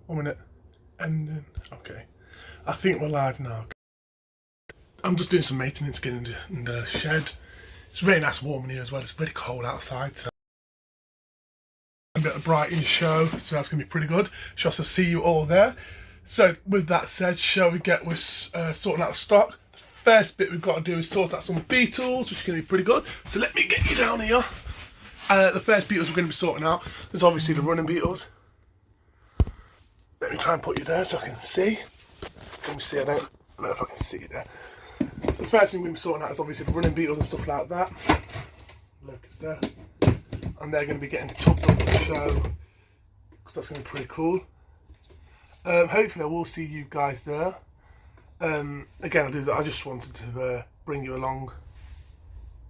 1 minute. And okay, I think we're live now. I'm just doing some maintenance again in the shed. It's really nice warm in here as well. It's really cold outside, so a bit of brighting show, so that's gonna be pretty good. Shall also see you all there. So with that said, shall we get with sorting out the stock? The first bit we've got to do is sort out some beetles, which is gonna be pretty good. So let me get you down here. The first beetles we're gonna be sorting out is obviously the running beetles. Let me try and put you there so I can see. Can we see? I don't know if I can see you there. So the first thing we're going to be sorting out is obviously the running beetles and stuff like that. Locusts there. And they're going to be getting tucked up for the show, because that's going to be pretty cool. Hopefully I will see you guys there. Again, I just wanted to bring you along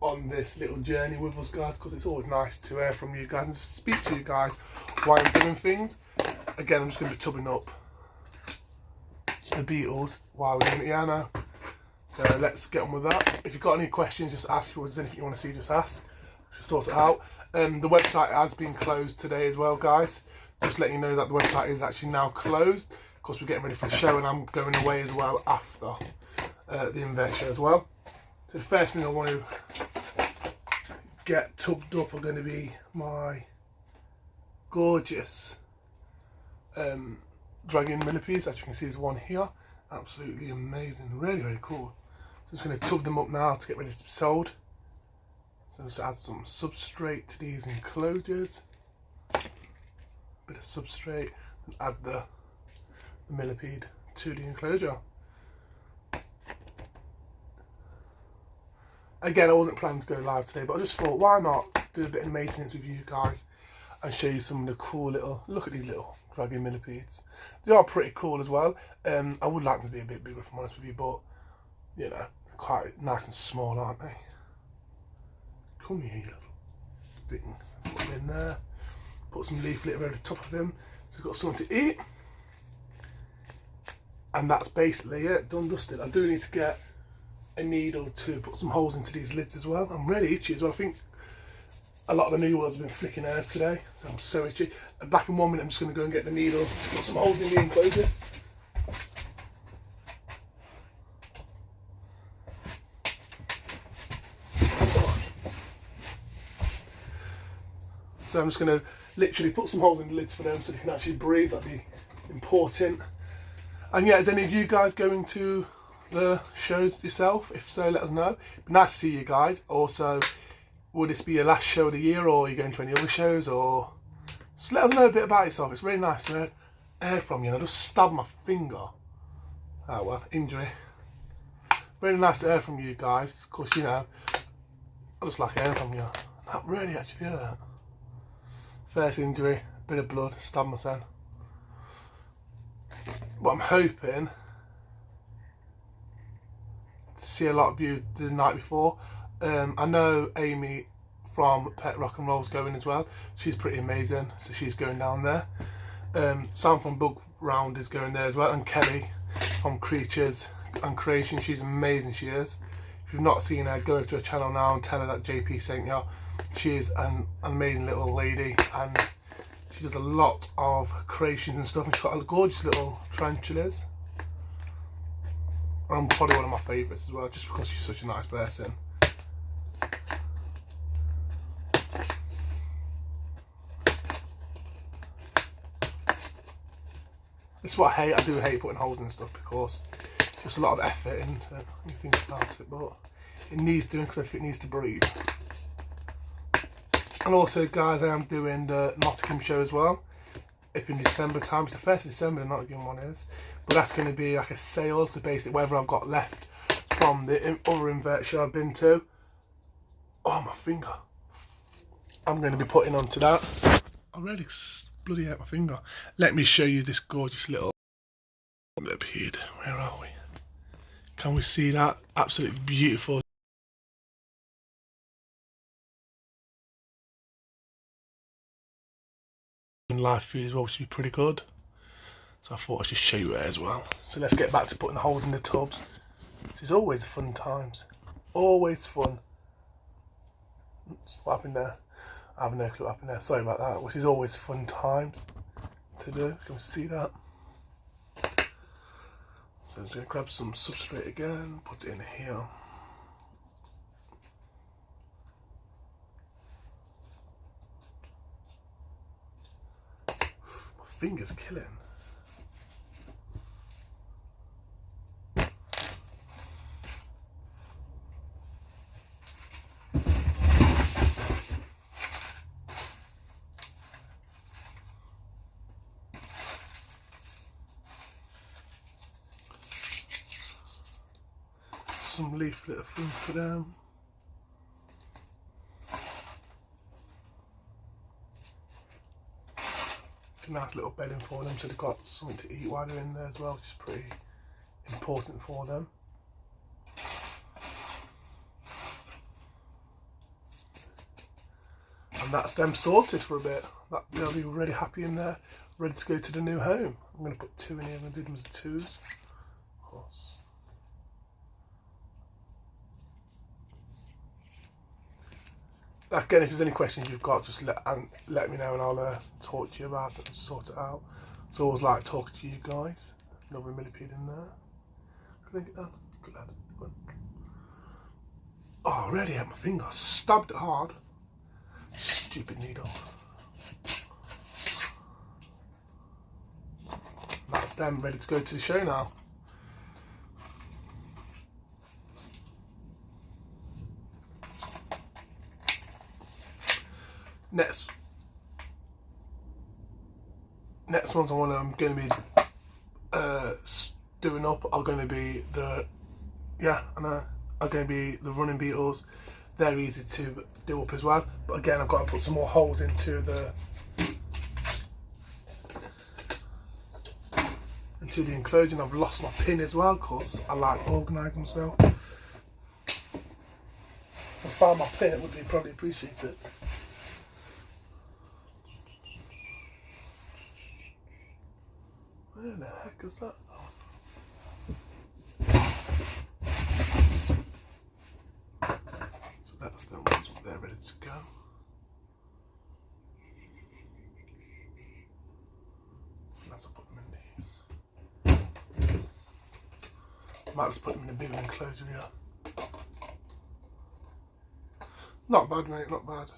on this little journey with us guys, because it's always nice to hear from you guys and speak to you guys while I'm doing things. Again, I'm just going to be tubbing up the beetles while we're doing it. Yeah, I know. So let's get on with that. If you've got any questions, just ask. If there's anything you want to see, just ask. Just sort it out. The website has been closed today as well, guys. Just letting you know that the website is actually now closed. Of course, we're getting ready for the show, and I'm going away as well after the Invert show as well. So the first thing I want to get tubbed up are going to be my gorgeous dragon millipedes. As you can see, there's one here. Absolutely amazing, really, really cool. So I'm just going to tub them up now to get ready to be sold. So just add some substrate to these enclosures. Bit of substrate, and add the millipede to the enclosure. Again, I wasn't planning to go live today, but I just thought, why not do a bit of maintenance with you guys and show you some of the cool little, look at these little dragon millipedes. They are pretty cool as well. I would like them to be a bit bigger, if I'm honest with you, but you know, quite nice and small, aren't they? Come here, you little thing. Put them in there. Put some leaf litter over the top of them, so we've got something to eat. And that's basically it, done dusted. I do need to get a needle to put some holes into these lids as well. I'm really itchy as well. I think a lot of the new worlds have been flicking hairs today, so I'm so itchy. Back in 1 minute, I'm just going to go and get the needle to put some holes in the enclosure. So I'm just going to literally put some holes in the lids for them so they can actually breathe. That'd be important. And yeah, is any of you guys going to the shows yourself? If so, let us know. It'd be nice to see you guys. Also, will this be your last show of the year, or are you going to any other shows? Or just let us know a bit about yourself. It's really nice to hear from you. And I just stabbed my finger. Oh well, injury. Really nice to hear from you guys. Of course, you know, I just like hearing from you. That really actually hurt. First injury, bit of blood, stabbed myself. But I'm hoping to see a lot of you the night before. I know Amy from Pet Rock and Roll's going as well. She's pretty amazing, so she's going down there. Sam from Bug Round is going there as well, and Kelly from Creatures and Creation. She's amazing, she is. If you've not seen her, go over to her channel now and tell her that JP sent you. She is an amazing little lady, and she does a lot of creations and stuff, and she's got gorgeous little tarantulas. And probably one of my favourites as well, just because she's such a nice person. This is what I hate. I do hate putting holes in stuff, because it's just a lot of effort into you think about it, but it needs doing, because if it needs to breathe. And also, guys, I am doing the Nottingham show as well, up in December time. It's the 1st of December, the Nottingham one is. But that's going to be like a sale, so basically whatever I've got left from the other Invert show I've been to. Oh, my finger. I'm going to be putting onto that. I really bloody hurt my finger. Let me show you this gorgeous little millipede. Where are we? Can we see that? Absolutely beautiful. Live feed as well, which would be pretty good. So I thought I'd just show you it as well. So let's get back to putting the holes in the tubs. This is always fun times. Always fun. Oops, what happened there? I have no clue what happened there. Sorry about that. Which is always fun times to do. Can we see that? So I'm just going to grab some substrate again, put it in here. My finger's killing. Some leaflet of food for them. A nice little bedding for them, so they've got something to eat while they're in there as well, which is pretty important for them. And that's them sorted for a bit. They'll be really happy in there, ready to go to the new home. I'm going to put 2 in here, I'm going to do them as 2s, of course. Again, if there's any questions you've got, just let me know and I'll talk to you about it and sort it out. It's always like talking to you guys. Another millipede in there. Can I get that? Good lad. Good. Oh, I really hit my finger. I stabbed it hard. Stupid needle. That's them ready to go to the show now. Next ones I'm going to be doing up are going to be the running beetles. They're easy to do up as well, but again I've got to put some more holes into the enclosure, and I've lost my pin as well because I like organising myself. If I found my pin, it would be probably appreciated. Where the heck is that? So that's the ones they're ready to go. Let's put them in these. Might just put them in a bigger enclosure here. Not bad, mate, not bad.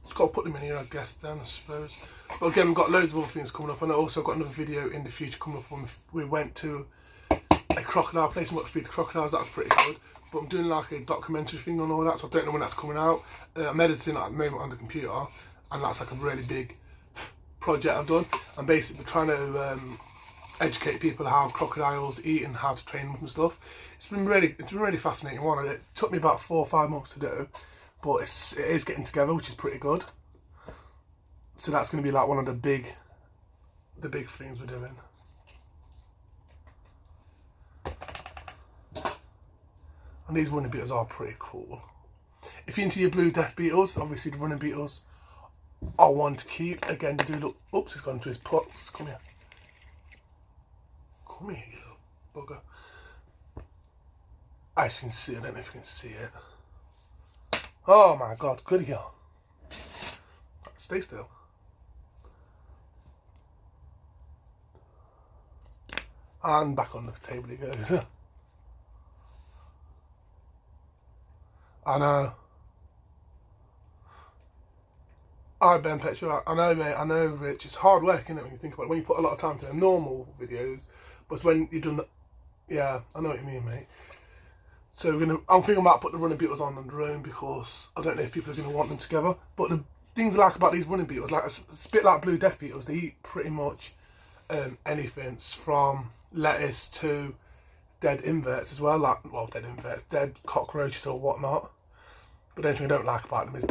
Just got to put them in here, I guess, then, I suppose. But again, we've got loads of other things coming up, and I also got another video in the future coming up when we went to a crocodile place and got to feed the crocodiles. That was pretty good. But I'm doing like a documentary thing on all that, so I don't know when that's coming out. I'm editing at the moment on the computer, and that's like a really big project I've done. I'm basically trying to educate people how crocodiles eat and how to train them and stuff. It's been really fascinating one. It took me about 4 or 5 months to do, but it is getting together, which is pretty good. So that's going to be like one of the big things we're doing. And these running beetles are pretty cool. If you're into your blue death beetles, obviously the running beetles are one to keep. Again, they do look. Oops, it's gone into his pot. Come here. Come here, you little bugger. As you can see, I don't know if you can see it. Oh my god, good girl. Stay still. And back on the table he goes. I know. I Ben Petro. I know, mate. I know, Rich. It's hard work, isn't it, when you think about it? When you put a lot of time to normal videos, but when you've done, yeah, I know what you mean, mate. So I'm thinking about putting the running beetles on their own because I don't know if people are going to want them together. But the things I like about these running beetles, like it's a bit like blue death beetles, they eat pretty much anything from lettuce to dead inverts as well. Like, well, dead inverts, dead cockroaches or whatnot. But the only thing I don't like about them is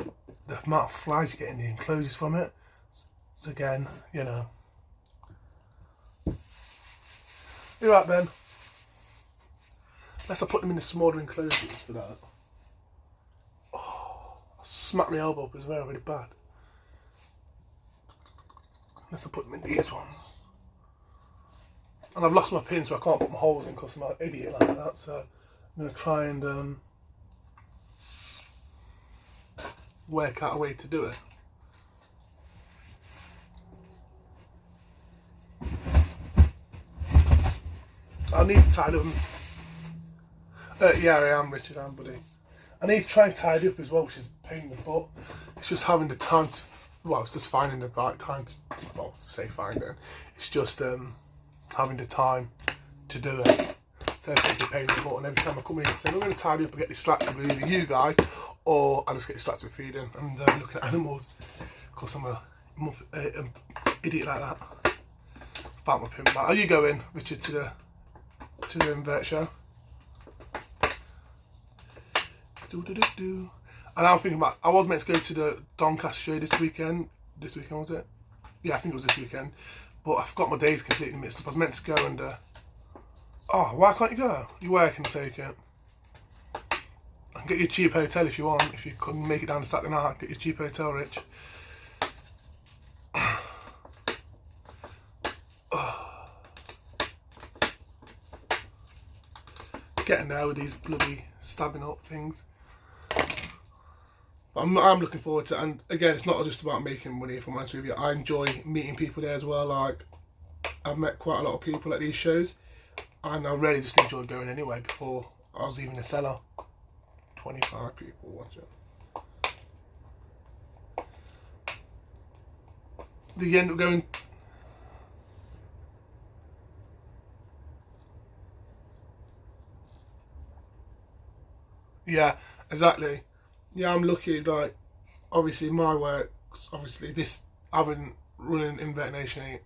the amount of flies you get in the enclosures from it. So again, you know. You're right, Ben. Unless I put them in the smaller enclosures for that. Oh, I smacked my elbow up as well, really bad. Unless I put them in these ones. And I've lost my pin, so I can't put my holes in because I'm an idiot like that. So I'm going to try and work out a way to do it. I need to tidy up. Yeah, I am, Richard, I'm buddy. I need to try and tidy up as well, which is a pain in the butt. It's just having the time to, well, it's just finding the right time to, well, to say finding. It's just having the time to do it. So it's a pain in the butt, and every time I come in and say, I'm going to tidy up, I get distracted with either you guys, or I just get distracted with feeding and looking at animals. Of course, I'm an idiot like that. Found my pin back. Are you going, Richard, to the vet show? And I'm thinking about, I was meant to go to the Doncaster show this weekend. This weekend, was it? Yeah, I think it was this weekend. But I've got my days completely mixed up. I was meant to go and, oh, why can't you go? You're working, take it. I can get you a cheap hotel if you want. If you couldn't make it down to Saturday night, get you a cheap hotel, Rich. Getting there with these bloody stabbing up things. But I'm looking forward to it, and again, it's not just about making money, if I'm honest with you. I enjoy meeting people there as well. Like, I've met quite a lot of people at these shows, and I really just enjoyed going anyway before I was even a seller. 25 people watching. Do you end up going? Yeah, exactly. Yeah, I'm lucky, like, obviously my work's, obviously this, I've been running in Pet Nation ain't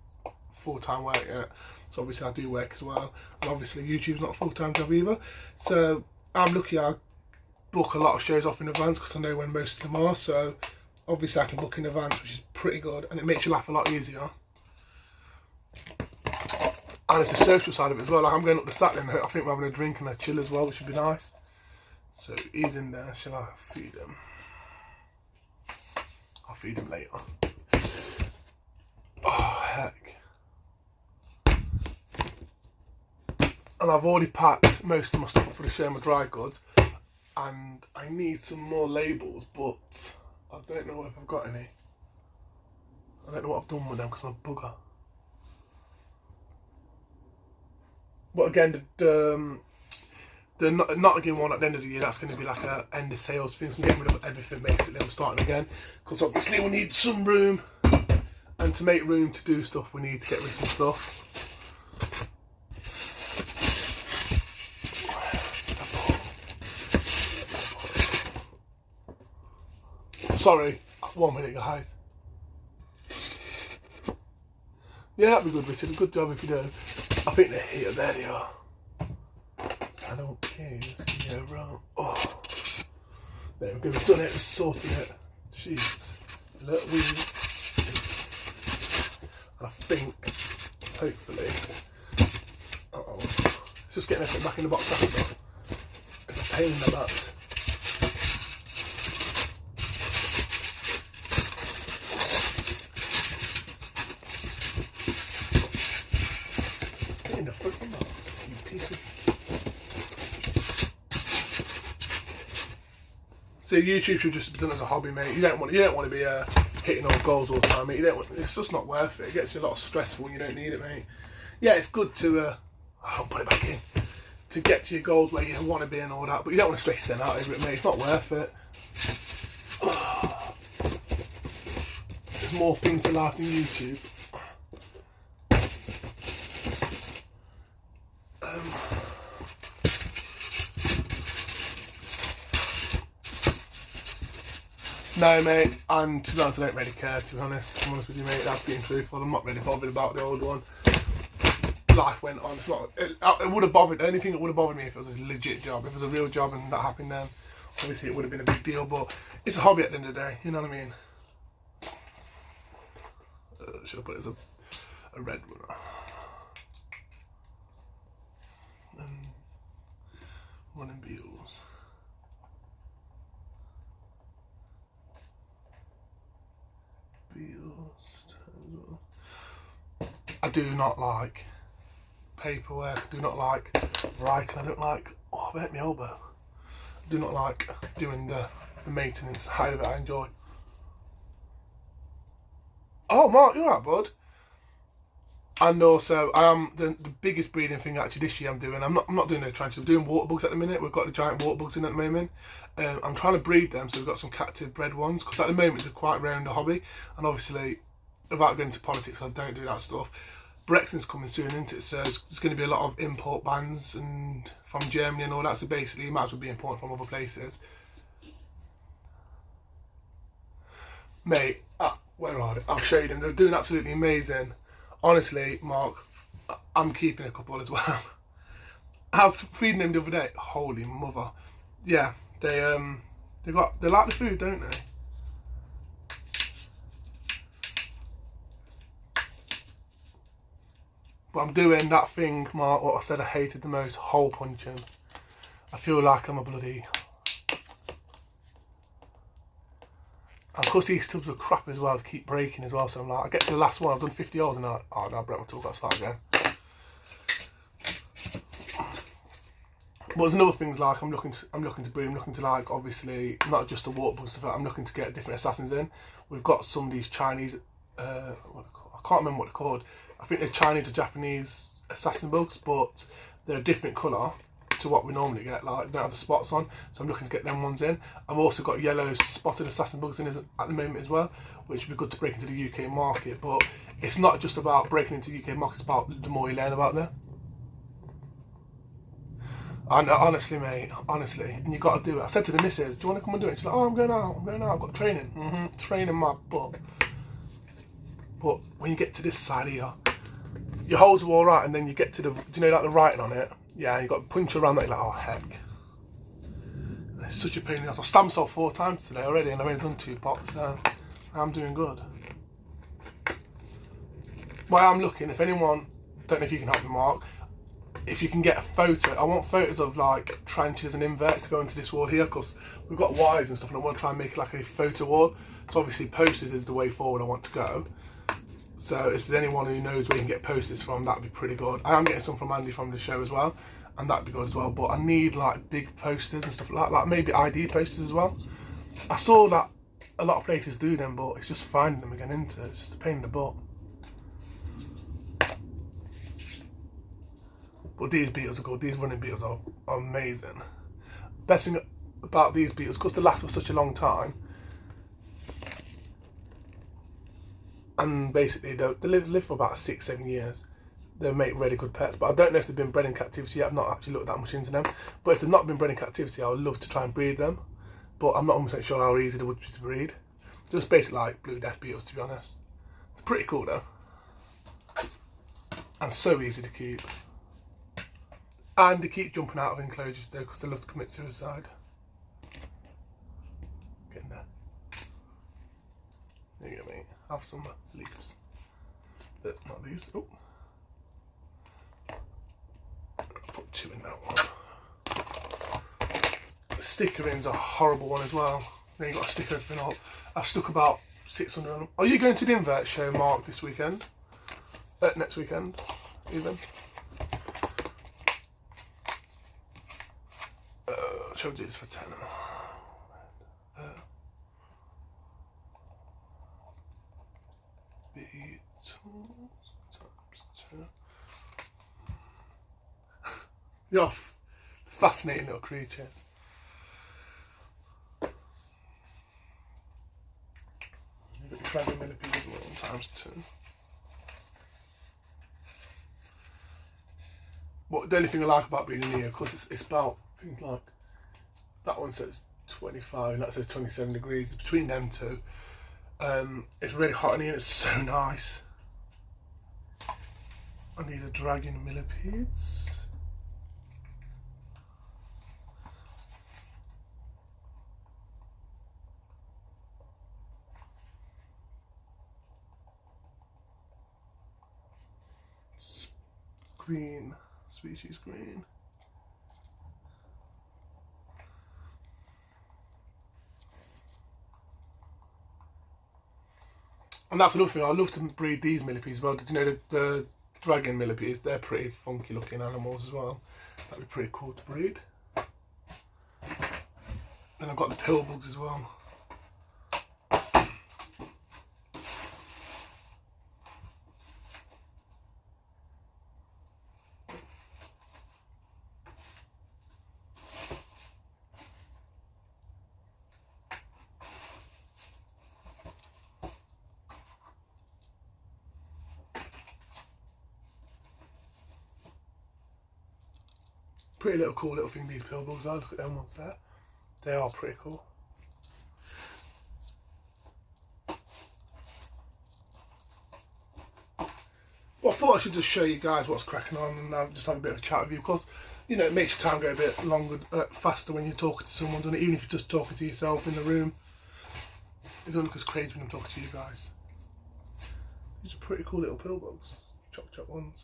full-time work yet, so obviously I do work as well, and obviously YouTube's not a full-time job either, so I'm lucky I book a lot of shows off in advance because I know when most of them are, so obviously I can book in advance, which is pretty good, and it makes you laugh a lot easier. And it's the social side of it as well, like I'm going up to Saturday and I think we're having a drink and a chill as well, which would be nice. So he's in there. Shall I feed him? I'll feed him later. Oh, heck. And I've already packed most of my stuff up for the show, my dry goods. And I need some more labels, but I don't know if I've got any. I don't know what I've done with them because I'm a bugger. But again, the Nottingham one at the end of the year, that's going to be like a end of sales thing. So I'm getting rid of everything basically. I'm starting again because obviously we need some room, and to make room to do stuff, we need to get rid of some stuff. Sorry, 1 minute, guys. Yeah, that'd be good, Richard. Good job if you do. I think they're here. There they are. I don't care, see you around. Oh, there we go, we've done it, we've sorted it. Jeez, little weeds. I think, hopefully, it's just getting everything back in the box after. It's a pain in the butt. Get in the freaking box, you piece of. So YouTube should just be done as a hobby, mate. You don't want to be hitting all goals all the time, mate. It's just not worth it. It gets you a lot of stressful when you don't need it, mate. Yeah, it's good to I'll put it back in, to get to your goals where you want to be and all that, but you don't want to stress yourself out over it, mate. It's not worth it. There's more things to life than YouTube. No, mate, and to be honest, I don't really care, to be honest. I'm honest with you, mate, that's being truthful. I'm not really bothered about the old one. Life went on. It's not. It would have bothered. The only thing that would have bothered me if it was a legit job. If it was a real job and that happened, then obviously it would have been a big deal. But it's a hobby at the end of the day. You know what I mean? Should I put it as a red one? Running beetles. I do not like paperwork, I do not like writing, I don't like, oh, I hurt my elbow. I do not like doing the maintenance side of it, I enjoy. Oh, Mark, you alright, bud? And also, I am the biggest breeding thing actually this year I'm doing. I'm not doing no transfers. I'm doing water bugs at the minute. We've got the giant water bugs in at the moment. I'm trying to breed them, so we've got some captive bred ones because at the moment they're quite rare in the hobby. And obviously, without going into politics, I don't do that stuff. Brexit's coming soon, isn't it? So there's going to be a lot of import bans and from Germany and all that. So basically, you might as well be importing from other places. Mate, where are they? I'll show you them. They're doing absolutely amazing. Honestly, Mark, I'm keeping a couple as well. I was feeding them the other day. Holy mother! Yeah, they like the food, don't they? But I'm doing that thing, Mark. What I said I hated the most: hole punching. I feel like I'm a bloody. And of course these tubs are crap as well to keep breaking as well. So I'm like, I get to the last one. I've done 50 hours and I'm like, oh no, I broke my tub. Got to start again. But there's another things like I'm looking to breed. I'm looking to like obviously not just the water bug stuff. I'm looking to get different assassins in. We've got some of these Chinese. I can't remember what they're called. I think they're Chinese or Japanese assassin bugs, but they're a different colour to what we normally get. Like they don't have the spots on, so I'm looking to get them ones in. I've also got yellow spotted assassin bugs in at the moment as well, which would be good to break into the UK market. But it's not just about breaking into the UK market. It's about the more you learn about them. And honestly, mate, honestly, and you got to do it. I said to the missus, do you want to come and do it? She's like, oh, I'm going out, I've got training. Training my butt. But when you get to this side here, your holes are all right, and then you get to the, do you know, like the writing on it? Yeah, you got to punch around that, you're like, oh, heck. And it's such a pain in the ass. I've stabbed myself 4 times today already, and I've only done 2 pots, so I'm doing good. But I'm looking, if anyone, don't know if you can help me, Mark, if you can get a photo, I want photos of like tranches and inverts to go into this wall here, because we've got wires and stuff and I want to try and make it like a photo wall. So obviously posters is the way forward I want to go. So if there's anyone who knows where you can get posters from, that'd be pretty good. I am getting some from Andy from the show as well, and that'd be good as well. But I need like big posters and stuff like that, like maybe ID posters as well. I saw that a lot of places do them, but it's just finding them again, isn't it? It's just a pain in the butt. But these beetles are good. These running beetles are amazing. Best thing about these beetles, because they last for such a long time, and basically they live for about 6-7 years. They make really good pets, but I don't know if they've been bred in captivity yet. I've not actually looked that much into them. But if they've not been bred in captivity, I would love to try and breed them. But I'm not 100% sure how easy they would be to breed. Just basically like blue death beetles, to be honest. They're pretty cool though, and so easy to keep. And they keep jumping out of enclosures though, because they love to commit suicide. Get in there. There you go, mate. Have some leaves. Not leaves. Oh. Put 2 in that one. The sticker in's a horrible one as well. Then you got to stick everything up. I've stuck about 600 on them. Are you going to the invert show, Mark, this weekend? Next weekend, even? Shall we do this for 10? You're fascinating little creatures. You've got dragon millipede as well, times 2. But the only thing I like about breeding here, because it's about things like that one says 25, that says 27 degrees. Between them two, it's really hot in here. It's so nice. And these are dragon millipedes. Green, species green. And that's another thing, I love to breed these millipedes as well. Did you know the dragon millipedes? They're pretty funky looking animals as well. That'd be pretty cool to breed. Then I've got the pill bugs as well. Pretty little cool little thing these pill bugs are. Look at them ones there. They are pretty cool. Well, I thought I should just show you guys what's cracking on and just have a bit of a chat with you, because, you know, it makes your time go a bit longer, faster when you're talking to someone, doesn't it? Even if you're just talking to yourself in the room. It doesn't look as crazy when I'm talking to you guys. These are pretty cool little pill bugs. Chop ones.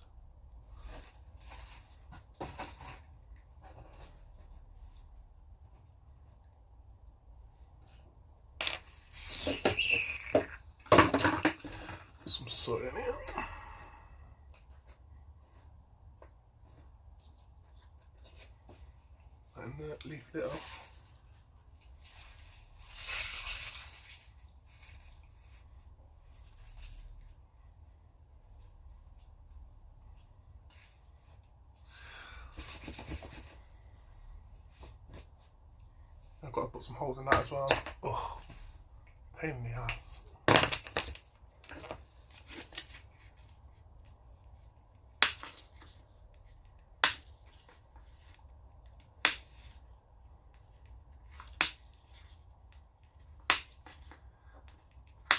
Some soot in here. And leaf it off. I've got to put some holes in that as well. Oh, pain in the ass.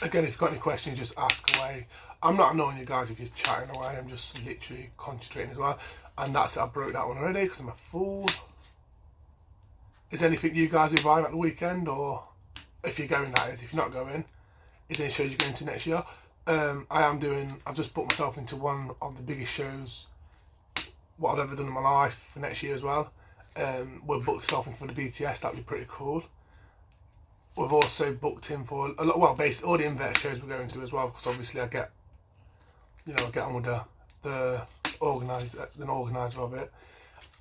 Again, if you've got any questions, just ask away. I'm not annoying you guys if you're chatting away. I'm just literally concentrating as well. And that's it. I broke that one already because I'm a fool. Is there anything you guys are buying at the weekend, or if you're going, that is? If you're not going, is there any shows you're going to next year? I've just put myself into one of the biggest shows what I've ever done in my life for next year as well. We're booked ourselves in for the BTS. That'd be pretty cool. We've also booked in for a lot, well, basically all the inverter shows we're going to as well, because obviously I get on with the organizer of it,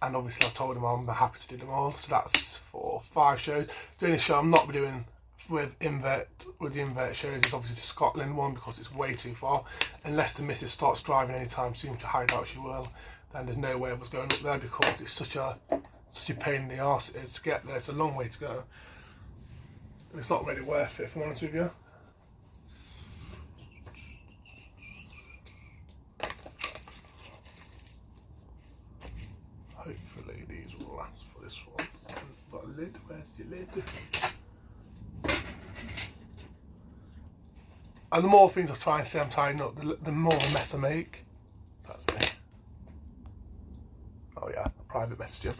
and obviously I've told him I'm happy to do them all. So that's 4 or 5 shows. Doing this show I'm not doing with the invert shows is obviously the Scotland one, because it's way too far. Unless the missus starts driving anytime soon, which I doubt she will, then there's no way of us going up there, because it's such a pain in the arse it is to get there. It's a long way to go. It's not really worth it, if I'm honest with you. Hopefully these will last for this one. Got a lid, where's your lid? And the more things I try and say I'm tidying up, the more mess I make. That's it. Oh yeah, private message him.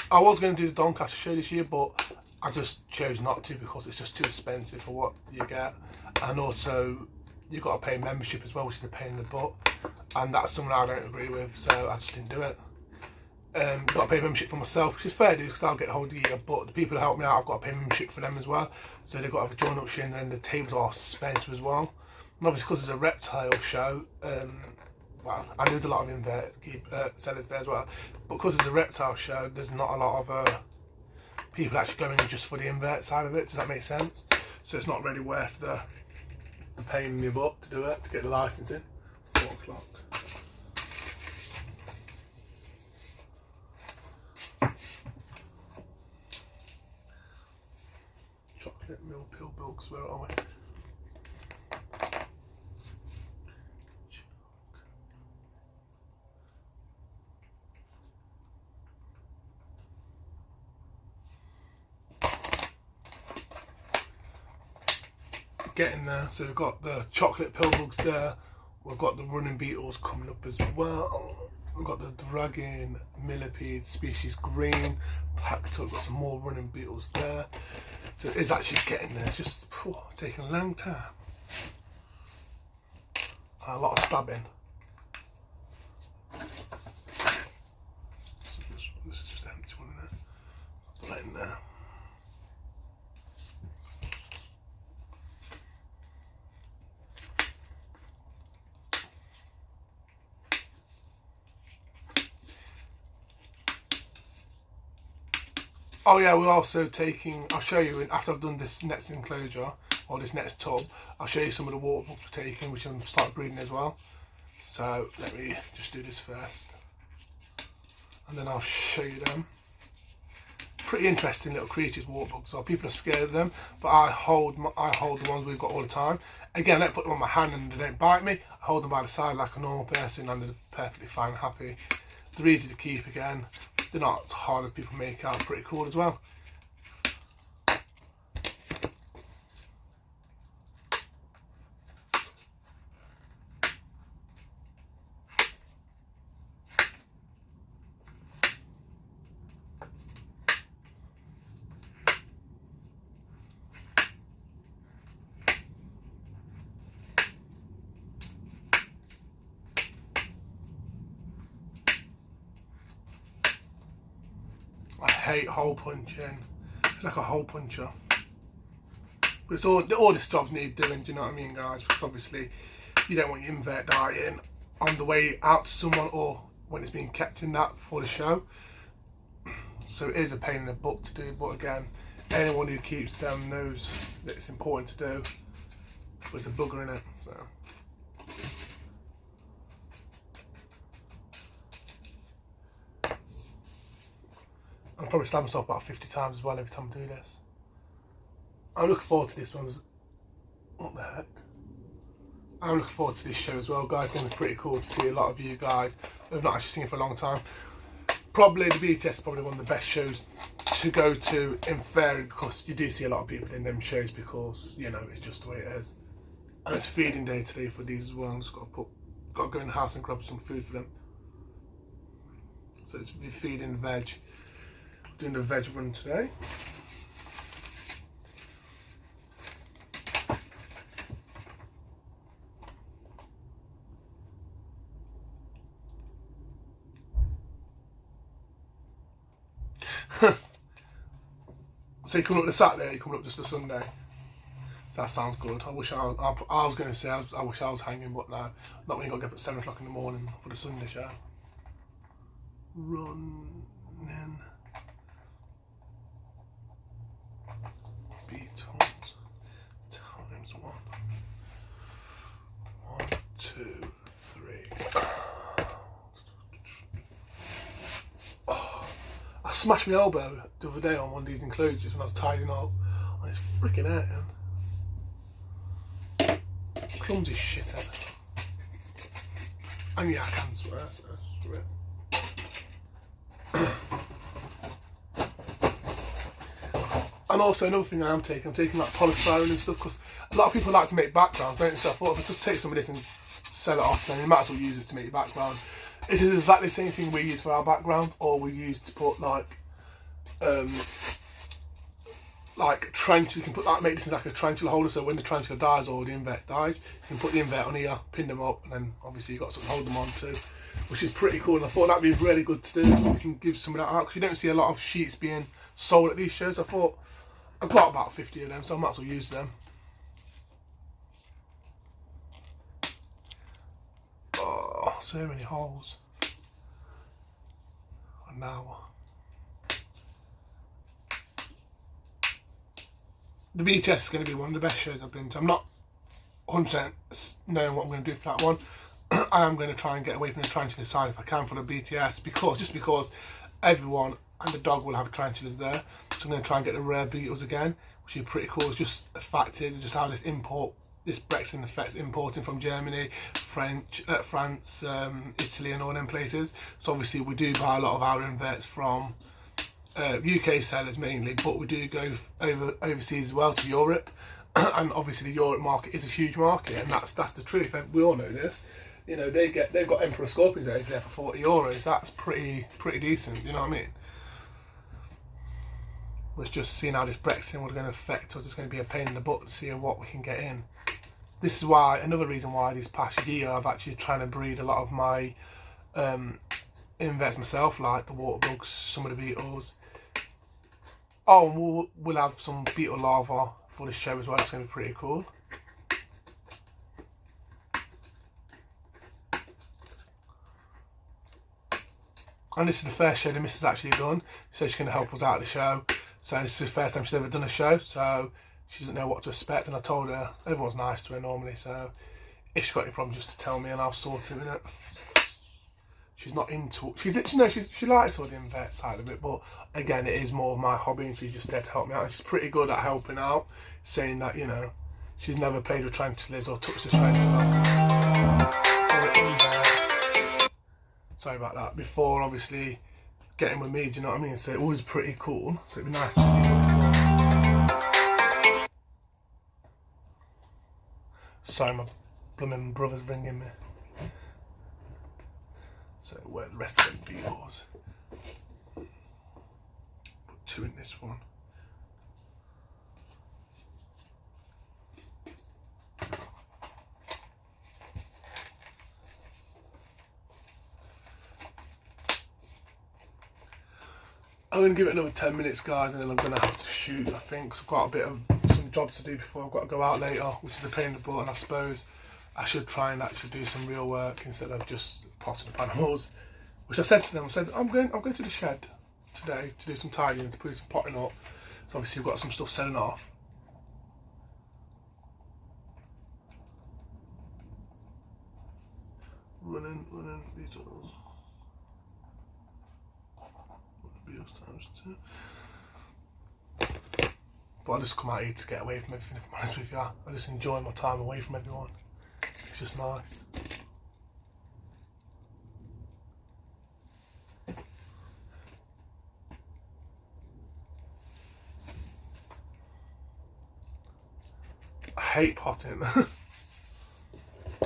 I was going to do the Doncaster show this year, but I just chose not to, because it's just too expensive for what you get, and also you've got to pay membership as well, which is a pain in the butt, and that's something I don't agree with, so I just didn't do it. I've got to pay membership for myself, which is fair dues, because I'll get the whole year, but the people who help me out, I've got to pay membership for them as well, so they've got to have a join up show, and then the tables are expensive as well. And obviously because it's a reptile show, well, and there's a lot of invert sellers there as well, but because it's a reptile show, there's not a lot of people actually going just for the invert side of it. Does that make sense? So it's not really worth the pain in the butt to do it, to get the licensing. 4 o'clock. Chocolate milk pill bugs, where are we? Getting there. So we've got the chocolate pill bugs there, we've got the running beetles coming up as well, we've got the dragon millipede species green packed up, got some more running beetles there. So it is actually getting there. It's just taking a long time, a lot of stabbing. This is just an empty one, isn't it? Put that in there. Oh yeah, we're also taking, I'll show you after I've done this next enclosure, or this next tub, I'll show you some of the water bugs we're taking, which I'm starting breeding as well. So let me just do this first, and then I'll show you them. pretty interesting little creatures, water bugs. So people are scared of them, but I hold the ones we've got all the time. Again, I don't put them on my hand and they don't bite me. I hold them by the side like a normal person, and they're perfectly fine and happy. They're easy to keep again. They're not as hard as people make out. Pretty cool as well. I hate hole punching. It's like a hole puncher. But it's all this jobs need doing, do you know what I mean, guys? Because obviously you don't want your invert dying on the way out to someone or when it's being kept in that for the show. So it is a pain in the butt to do, but again, anyone who keeps them knows that it's important to do. But there's a bugger in it, so. I'll probably stab myself about 50 times as well every time I do this. I'm looking forward to this one. What the heck? I'm looking forward to this show as well, guys. It's going to be pretty cool to see a lot of you guys who have not actually seen it for a long time. Probably the BTS is probably one of the best shows to go to in theory, because you do see a lot of people in them shows because, you know, it's just the way it is. And it's feeding day today for these as well. I'm just got to go in the house and grab some food for them. So it's feeding veg. Doing the veg run today. So you coming up to Saturday, you coming up just a Sunday. That sounds good. I wish I was going to say I wish I was hanging, but no, not when you got to get up at 7 o'clock in the morning for the Sunday show. Running. B times 1. 1, 2, 3. Oh, I smashed my elbow the other day on one of these enclosures when I was tidying up, and it's freaking hurting. Clumsy shithead. And yeah, I can swear, so screw it. And also another thing I'm taking like polystyrene and stuff, because a lot of people like to make backgrounds, don't they? So I thought if I just take some of this and sell it off, then you might as well use it to make your background. It is exactly the same thing we use for our background, or we use to put like trench. You can put that, make this like a tarantula holder, so when the tarantula dies or the invert dies, you can put the invert on here, pin them up, and then obviously you've got something to hold them on too, which is pretty cool. And I thought that'd be really good to do. You can give some of that out, because you don't see a lot of sheets being sold at these shows. I thought I've got about 50 of them, so I might as well use them. Oh, so many holes. And now the BTS is going to be one of the best shows I've been to. I'm not 100% knowing what I'm going to do for that one. I am going to try and get away from the tarantula side if I can for the BTS, because everyone and the dog will have tarantulas there. So I'm going to try and get the rare beetles again, which is pretty cool. It's just a fact is just how this Brexit affects importing from Germany, France, Italy and all them places. So obviously we do buy a lot of our inverts from UK sellers mainly, but we do go overseas as well to Europe. And obviously the Europe market is a huge market, and that's the truth. We all know this. You know, they've got Emperor Scorpions over there for €40. That's pretty decent, you know what I mean? We're just seeing how this Brexit was going to affect us. It's going to be a pain in the butt to see what we can get in. This is why, another reason why this past year I've actually trying to breed a lot of my inverts myself, like the water bugs, some of the beetles. Oh, and we'll have some beetle larvae for this show as well. It's going to be pretty cool. And this is the first show the missus actually done, so she's going to help us out at the show. So this is the first time she's ever done a show, so she doesn't know what to expect. And I told her, everyone's nice to her normally, so if she's got any problems just to tell me and I'll sort it in it. she's not into, she likes all the vet side of it, but again, it is more of my hobby, and she's just there to help me out. And she's pretty good at helping out, saying that, you know, she's never played with tarantulas or touched a tarantula. Sorry about that. Before, obviously, getting with me, do you know what I mean? So it was pretty cool. So it'd be nice to see her. Sorry, my blooming brother's ringing me. So where the rest of them beetles? Put 2 in this one. I'm going to give it another 10 minutes, guys, and then I'm going to have to shoot, I think, because I've got a bit of some jobs to do before I've got to go out later, which is a pain in the butt, and I suppose I should try and actually do some real work instead of just potting up animals. Which I said to them, I said, I'm going to the shed today to do some tidying, to put some potting up. So obviously we've got some stuff selling off. Running beetles. Beetles times 2. But I just come out here to get away from everything, if I'm honest with you. I just enjoy my time away from everyone. It's just nice. I hate potting. The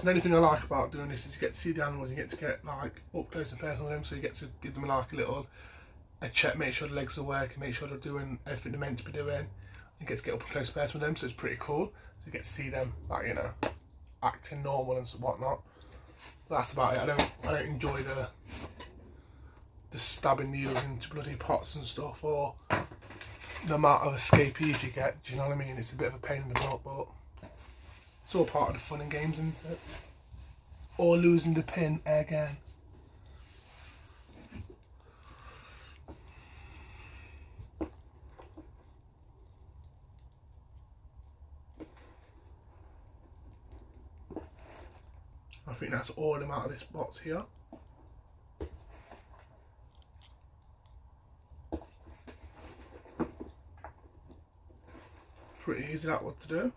only thing I like about doing this is you get to see the animals, you get to get like up close and personal with them, so you get to give them like a check, make sure the legs are working, make sure they're doing everything they're meant to be doing. You get to get up close and personal with them, so it's pretty cool. So you get to see them, like, you know, acting normal and whatnot. But that's about it. I don't enjoy the stabbing needles into bloody pots and stuff, or the amount of escapees you get. Do you know what I mean? It's a bit of a pain in the butt, but it's all part of the fun and games, isn't it? Or losing the pin again. I think that's all them out of this box here. Pretty easy that one to do.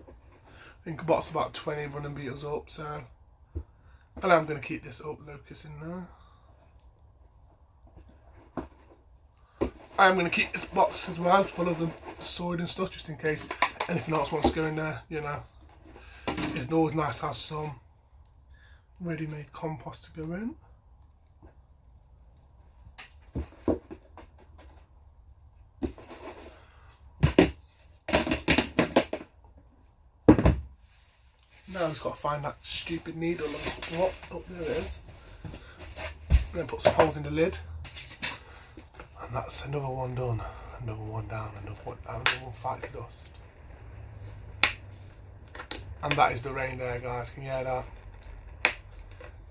I think I bought about 20 running beetles up, so, and I'm going to keep this up locust in there. I am going to keep this box as well full of the soil and stuff, just in case anything else wants to go in there, you know. It's always nice to have some ready-made compost to go in. Now I've just got to find that stupid needle and what? Oh, there it is. I'm going to put some holes in the lid. And that's another one done. Another one down, another one down, another one fights dust. And that is the rain there, guys. Can you hear that?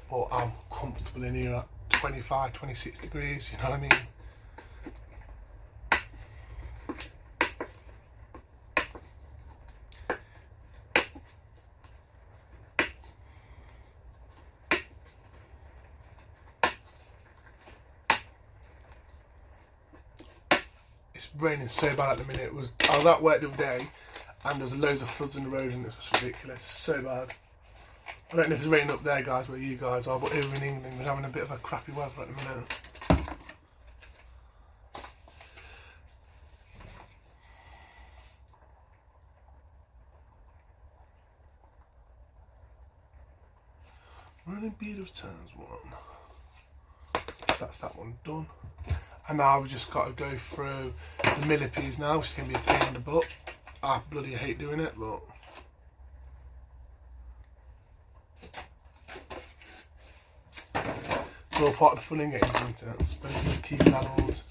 But I'm comfortable in here at 25, 26 degrees, you know what I mean? It's raining so bad at the minute. I was at work the other day and there was loads of floods in the road and it was ridiculous. It's so bad. I don't know if it's raining up there, guys, where you guys are, but here in England we're having a bit of a crappy weather at the minute. Running beetles turns 1. That's that one done. And now we've just got to go through the millipedes now, which is going to be a pain in the butt. I bloody hate doing it, but it's all part of the fun and games, isn't it? I suppose keeping animals.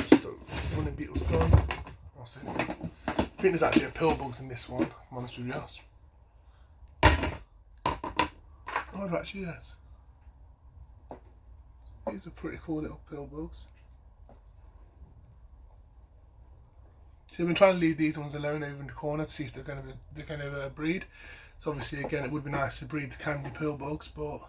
So, running beetles gone. I think there's actually a pill bugs in this one, if I'm honest with you. Oh, there actually is. These are pretty cool little pill bugs. So I've been trying to leave these ones alone over in the corner to see if they're going to breed. So obviously, again, it would be nice to breed the candy pill bugs, but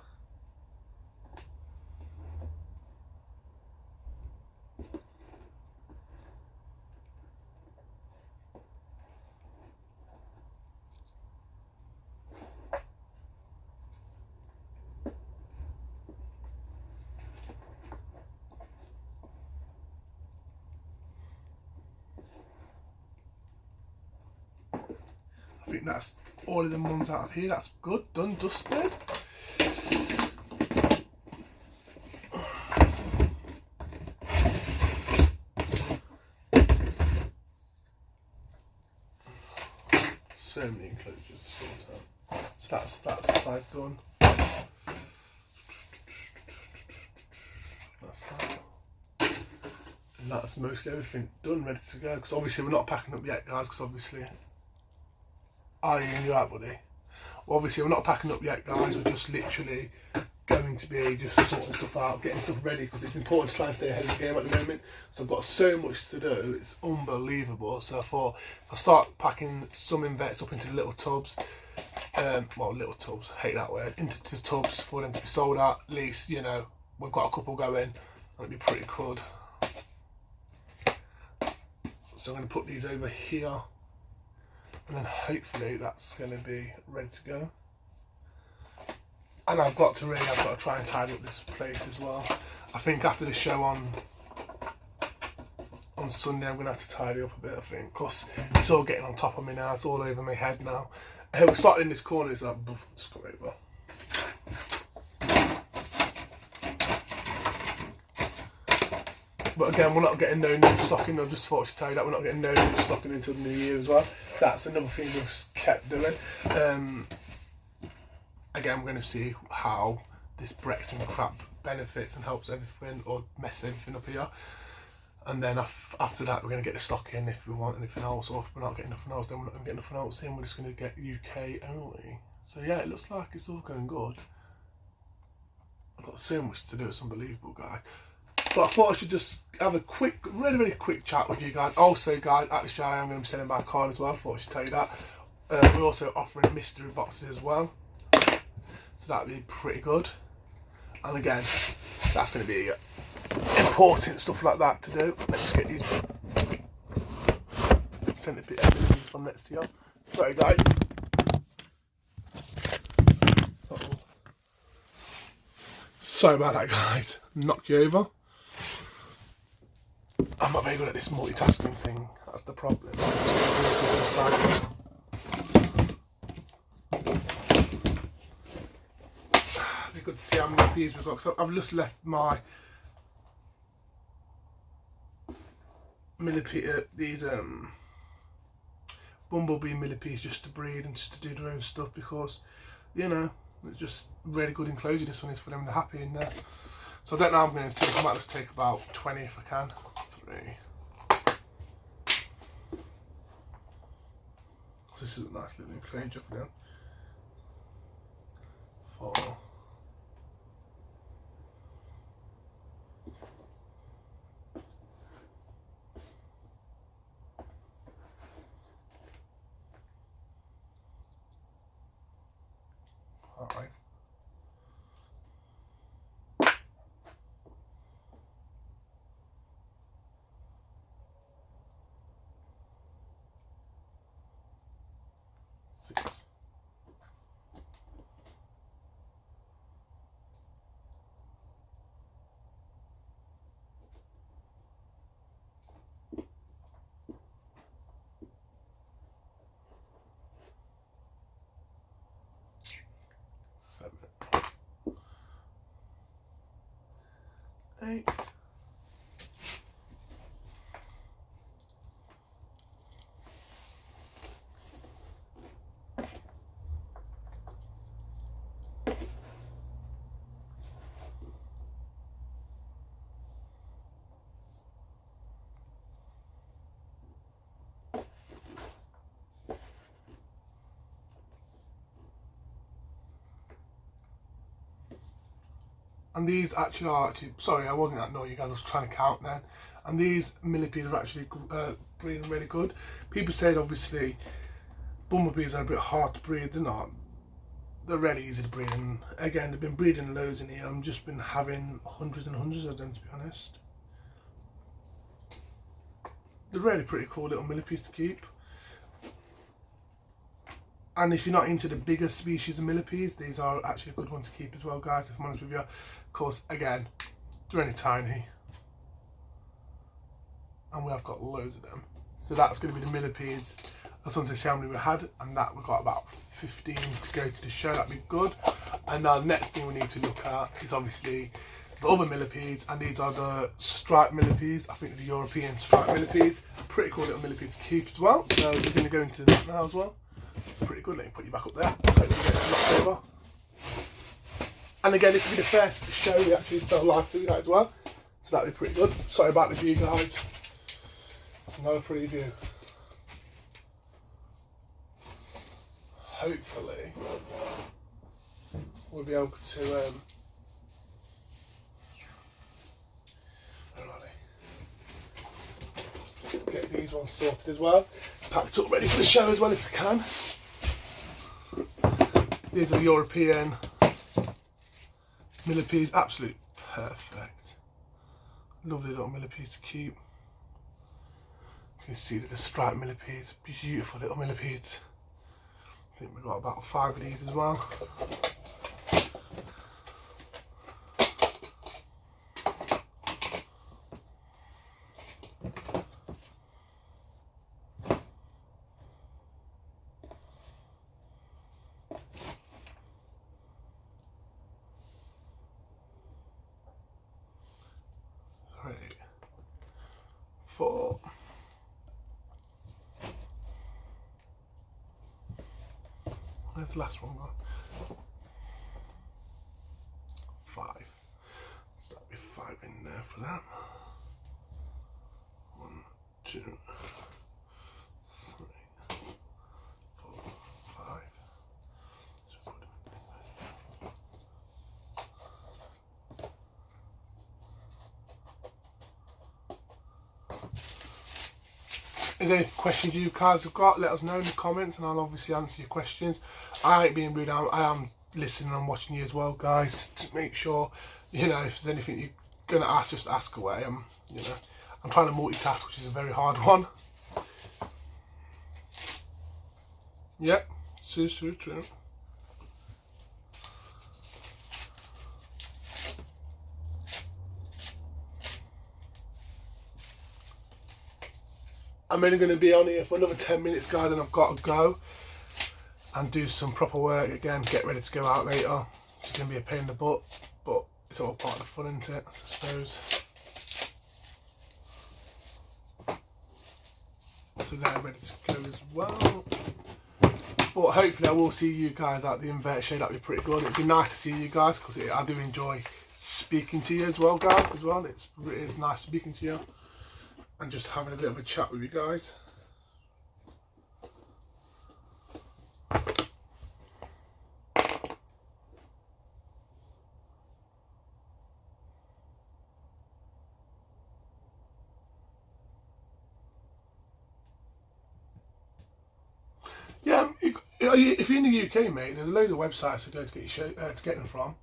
think that's all of them ones out of here. That's good. Done, dusted. So many enclosures to sort out. So that's side done. That's that. And that's mostly everything done, ready to go. Because obviously we're not packing up yet, guys. Because obviously, are you right, buddy? Well, obviously we're not packing up yet, guys. We're just literally going to be just sorting stuff out, getting stuff ready, because it's important to try and stay ahead of the game at the moment. So I've got so much to do, it's unbelievable. So I thought if I start packing some invets up into the little tubs, well, little tubs, hate that word, into the tubs for them to be sold out, at least, you know, we've got a couple going, and it'd be pretty good. So I'm going to put these over here, and then hopefully that's going to be ready to go. And I've got to try and tidy up this place as well. I think after the show on Sunday, I'm going to have to tidy up a bit, I think, because it's all getting on top of me now. It's all over my head now. We started in this corner, it's like, it's come over. But again, we're not getting no new stocking. I just thought I should tell you that we're not getting no new stocking until the new year as well. That's another thing we've kept doing. Again, we're going to see how this Brexit crap benefits and helps everything, or messes everything up here. And then after that, we're going to get the stock in if we want anything else, or if we're not getting nothing else, then we're not going to get nothing else in. We're just going to get UK only. So yeah, it looks like it's all going good. I've got so much to do, it's unbelievable, guys. But I thought I should just have a quick, really quick chat with you guys. Also, guys, at the show I'm going to be sending my card as well. I thought I should tell you that. We're also offering mystery boxes as well. So that'd be pretty good. And again, that's going to be important stuff like that to do. Let's just get these centipede enemies from next to you. Sorry, guys. Uh-oh. Sorry about that, guys. Knock you over. I'm not very good at this multitasking thing. That's the problem. It'd be good to see how many of these we've got. So I've just left my millipede, these bumblebee millipedes just to breed and just to do their own stuff, because, you know, it's just really good enclosure. This one is for them, they're happy in there. So I don't know how I'm going to take. I might just take about 20 if I can. 3. So this is a nice little enclosure for them. 4. Alright. 6. 7. 8. And these actually are sorry, I wasn't that annoying, you guys, I was trying to count then. And these millipedes are actually breeding really good. People said obviously bumblebees are a bit hard to breed. They're not. They're really easy to breed, and again, they've been breeding loads in here. I've just been having hundreds and hundreds of them, to be honest. They're really pretty cool little millipedes to keep. And if you're not into the bigger species of millipedes, these are actually a good one to keep as well, guys, if I'm honest with you. Of course, again, they're only tiny. And we have got loads of them. So that's going to be the millipedes. I just wanted to see how many we had, and that we've got about 15 to go to the show. That'd be good. And now the next thing we need to look at is obviously the other millipedes, and these are the striped millipedes. I think the European striped millipedes. Pretty cool little millipede to keep as well. So we're going to go into that now as well. Pretty good. Let me put you back up there. Hopefully get it knocked over. And again, this will be the first show we actually sell live food at as well. So that'll be pretty good. Sorry about the view, guys. It's not a pretty view. Hopefully we'll be able to where are they? Get these ones sorted as well, packed up ready for the show as well if we can. These are the European millipedes, absolute perfect, lovely little millipedes to keep. You can see that the striped millipedes, beautiful little millipedes. I think we've got about 5 of these as well. Three, 4. Where's the last one gone? 5. So that'll be 5 in there for that. 1, 2, 3, 4, 5. Is there any questions you guys have got? Let us know in the comments and I'll obviously answer your questions. I ain't being rude, I am listening and watching you as well, guys, to make sure, you know, if there's anything you're going to ask, just ask away. You know, I'm trying to multitask, which is a very hard one. Yep, true. I'm only going to be on here for another 10 minutes, guys, and I've got to go and do some proper work again, get ready to go out later. It's going to be a pain in the butt, but it's all part of the fun, isn't it, I suppose. So they're ready to go as well. But hopefully I will see you guys at the invert show. That'd be pretty good. It'd be nice to see you guys, because I do enjoy speaking to you as well, guys, as well. It's nice speaking to you and just having a bit of a chat with you guys. Yeah, if you're in the UK, mate, there's loads of websites to go to get your show, to get them from.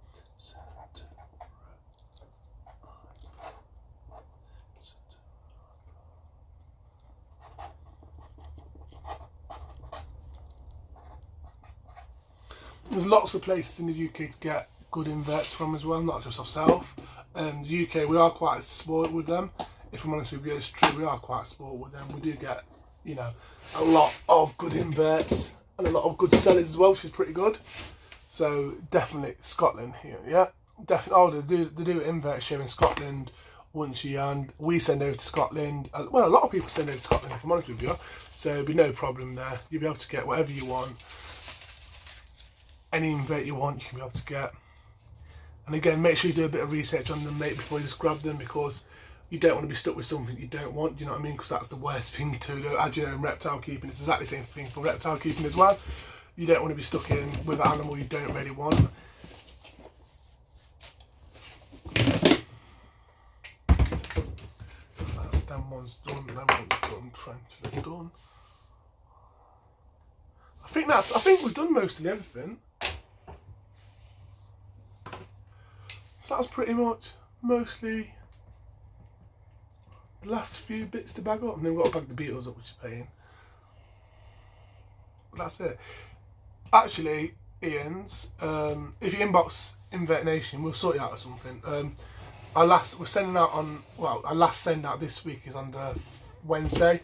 There's lots of places in the UK to get good inverts from as well, not just ourselves. And the UK, we are quite spoiled with them. If I'm honest with you, it's true, we are quite spoiled with them. We do get, you know, a lot of good inverts and a lot of good sellers as well, which is pretty good. So definitely Scotland here, yeah. Definitely. Oh, they do an invert show in Scotland once a year, and we send over to Scotland. Well, a lot of people send over to Scotland, if I'm honest with you. So there'll be no problem there. You'll be able to get whatever you want. Any invert you want, you can be able to get. And again, make sure you do a bit of research on them, mate, before you just grab them, because you don't want to be stuck with something you don't want, do you know what I mean? Because that's the worst thing to do. As you know, in reptile keeping, it's exactly the same thing for reptile keeping as well. You don't want to be stuck in with an animal you don't really want. That's them one's done, them one's done, trench done. I think we've done mostly everything. So that's pretty much mostly the last few bits to bag up, and then we've got to bag the beetles up, which is a pain. But that's it. Actually, Ian's, if you inbox Pet Nation, we'll sort you out or something. We're sending out on, well, our last send out this week is on the Wednesday,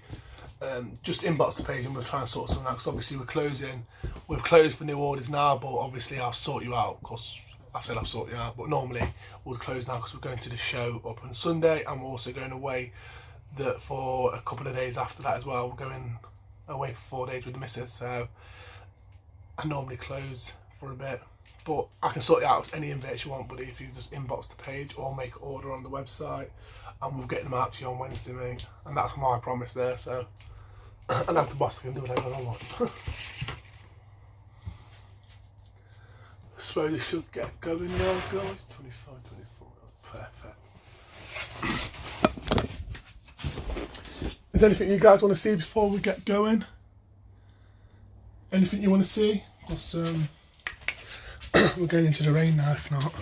just inbox the page and we'll try and sort something out, because obviously we've closed for new orders now, but obviously I'll sort you out, because I've said I'll sort you out, but normally we'll close now because we're going to the show up on Sunday, and we're also going away for a couple of days after that as well. We're going away for 4 days with the missus, so I normally close for a bit, but I can sort you out with any invites you want, buddy, if you just inbox the page or make an order on the website, and we'll get them out to you on Wednesday, mate, and that's my promise there. So, and as the boss, I can do whatever I want. So this should get going now, guys. 25, 24, that's perfect. Is there anything you guys want to see before we get going? Anything you want to see? Because we're going into the rain now, if not. And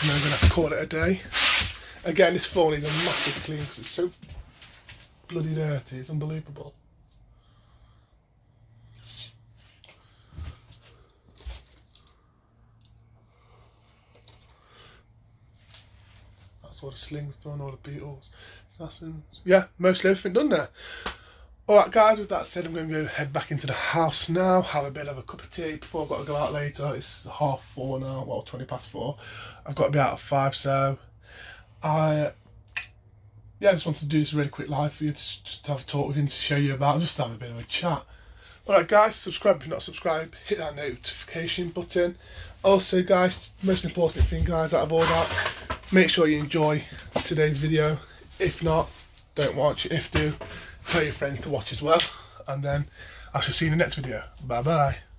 then I'm going to have to call it a day. Again, this floor needs a massive clean because it's so bloody dirty, it's unbelievable. That's all the slings done, all the beetles, assassins. Yeah, mostly everything done there. Alright guys, with that said, I'm going to go head back into the house now, have a bit of a cup of tea before I've got to go out later. It's 4:30 now, well 4:20. I've got to be out at 5, so I just wanted to do this really quick live for you, to just have a talk with you, to show you about, just to have a bit of a chat. Alright guys, subscribe if you're not subscribed, hit that notification button. Also guys, most important thing guys, out of all that, make sure you enjoy today's video. If not, don't watch. If do, tell your friends to watch as well, and then I shall see you in the next video. Bye bye.